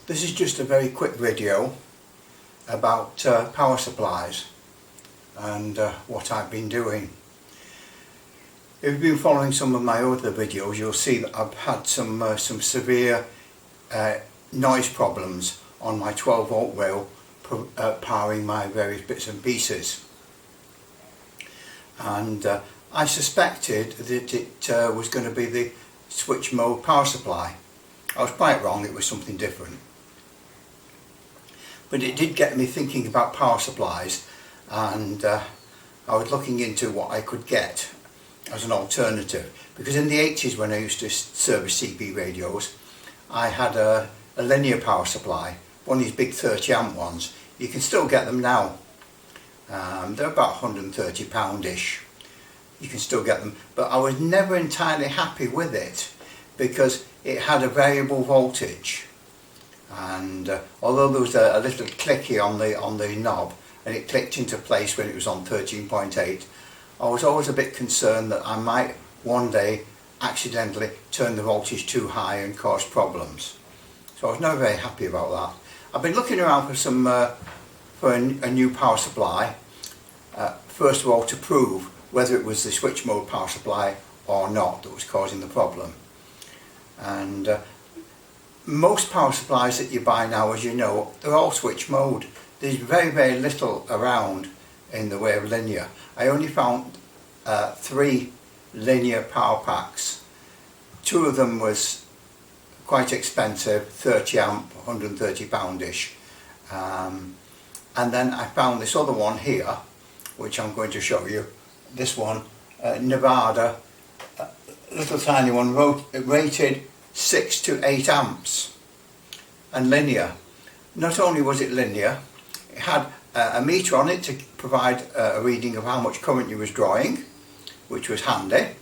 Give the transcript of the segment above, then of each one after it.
This is just a very quick video about power supplies and what I've been doing. If you've been following some of my other videos, you'll see that I've had some severe noise problems on my 12 volt rail powering my various bits and pieces, and I suspected that it was going to be the switch mode power supply. I was quite wrong, it was something different. But it did get me thinking about power supplies, and I was looking into what I could get as an alternative, because in the 80s when I used to service CB radios, I had a linear power supply, one of these big 30 amp ones. You can still get them now. They're about £130-ish. You can still get them, but I was never entirely happy with it because it had a variable voltage, and although there was a little clicky on the knob and it clicked into place when it was on 13.8, I was always a bit concerned that I might one day accidentally turn the voltage too high and cause problems. So I was never very happy about that. I've been looking around for a new power supply, first of all to prove whether it was the switch mode power supply or not that was causing the problem. And most power supplies that you buy now, as you know, they're all switch mode. There's very little around in the way of linear. I only found 3 linear power packs. 2 of them was quite expensive, 30 amp, £130-ish. And then I found this other one here, which I'm going to show you. This one, Nevada, little tiny one, rated 6 to 8 amps and linear. Not only was it linear, it had a meter on it to provide a reading of how much current you was drawing, which was handy,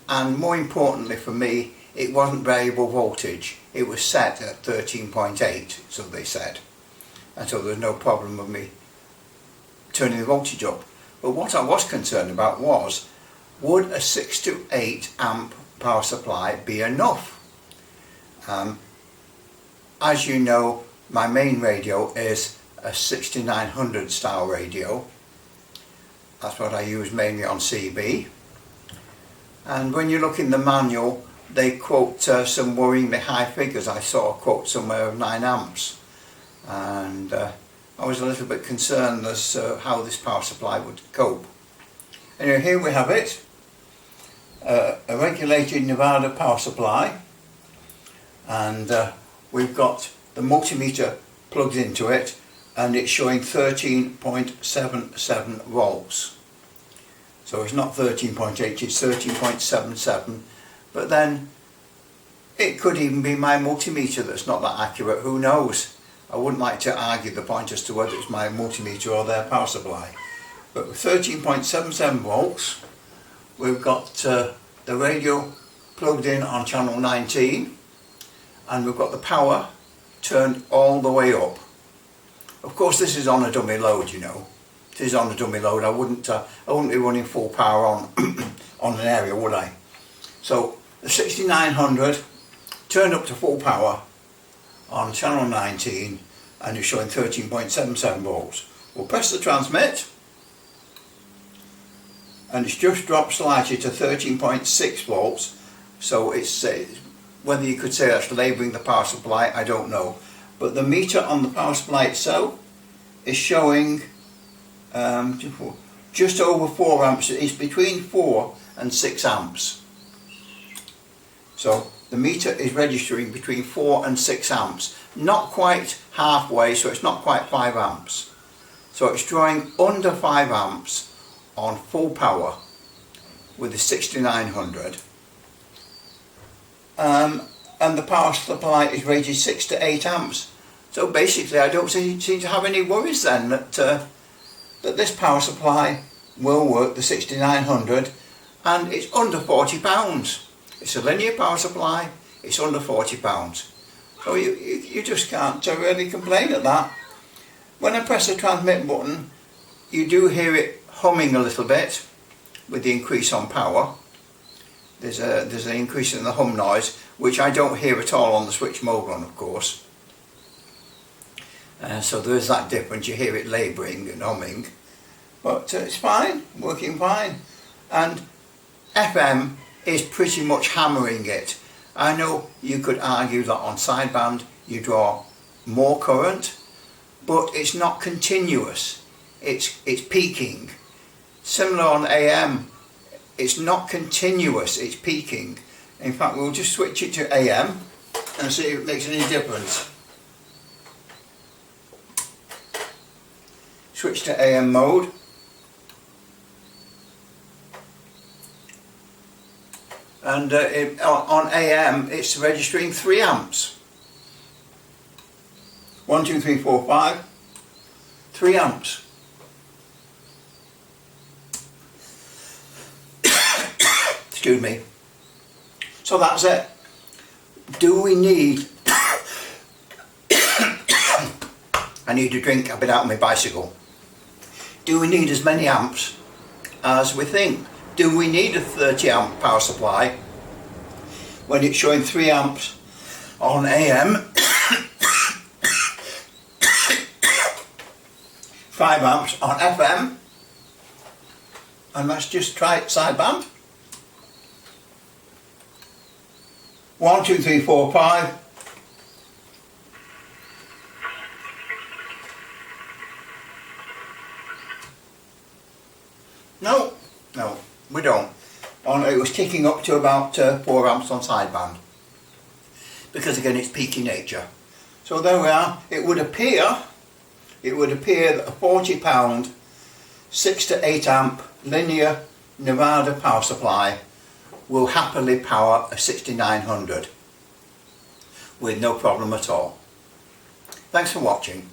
and more importantly for me, it wasn't variable voltage. It was set at 13.8, so they said, and so there was no problem with me turning the voltage up. But what I was concerned about was, would a 6 to 8 amp power supply be enough? As you know, my main radio is a 6900 style radio. That's what I use mainly on CB. And when you look in the manual, they quote some worryingly high figures. I saw a quote somewhere of 9 amps. And I was a little bit concerned as to how this power supply would cope. Anyway, here we have it. A regulated Nevada power supply, and we've got the multimeter plugged into it, and it's showing 13.77 volts. So it's not 13.8, it's 13.77, but then it could even be my multimeter that's not that accurate, who knows. I wouldn't like to argue the point as to whether it's my multimeter or their power supply. But with 13.77 volts, we've got the radio plugged in on channel 19, and we've got the power turned all the way up. Of course, this is on a dummy load, you know. It is on a dummy load. I wouldn't be running full power on on an area, would I? So the 6900 turned up to full power on channel 19, and it's showing 13.77 volts. We'll press the transmit, and it's just dropped slightly to 13.6 volts, so it's whether you could say that's labelling the power supply, I don't know, but the meter on the power supply itself is showing just over 4 amps. It's between 4 and 6 amps, so the meter is registering between 4 and 6 amps, not quite halfway, so it's not quite 5 amps. So it's drawing under 5 amps on full power with the 6900. And the power supply is rated 6 to 8 amps. So basically I don't seem to have any worries then that this power supply will work, the 6900, and it's under £40. It's a linear power supply, it's under £40. So you just can't really complain at that. When I press the transmit button, you do hear it humming a little bit with the increase on power. There's an increase in the hum noise, which I don't hear at all on the switch mode one, of course. So there is that difference. You hear it labouring and humming, but it's fine, working fine. And FM is pretty much hammering it. I know you could argue that on sideband you draw more current, but it's not continuous. It's peaking. Similar on AM, it's not continuous, it's peaking. In fact, we'll just switch it to AM and see if it makes any difference. Switch to AM mode. And on AM it's registering 3 amps. 1, 2, 3, 4, 5. 3 amps. Excuse me. So that's it. Do we need... I need a drink, I've been out on my bicycle. Do we need as many amps as we think? Do we need a 30 amp power supply when it's showing 3 amps on AM, 5 amps on FM? And let's just try it sideband. 1, 2, 3, 4, 5. No, we don't. It was ticking up to about 4 amps on sideband, because again it's peaky nature. So there we are. It would appear that a £40 6 to 8 amp linear Nevada power supply will happily power a 6900 with no problem at all. Thanks for watching.